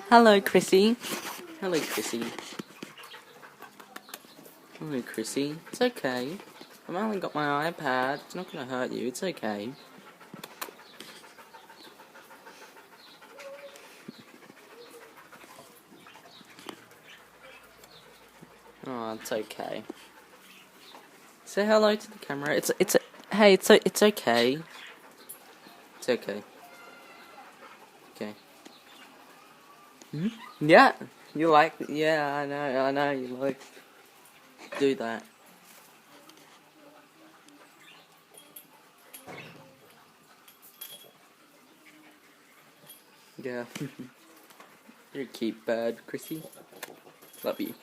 Hello, Chrissy. Hello, Chrissy. Hello, Chrissy. It's okay. I've only got my iPad. It's not gonna hurt you. It's okay. Oh, it's okay. Say hello to the camera. Hey, it's okay. It's okay. Okay. Yeah, you like. Yeah, I know. You like. Do that. Yeah. You're a cute bird, Chrissy. Love you.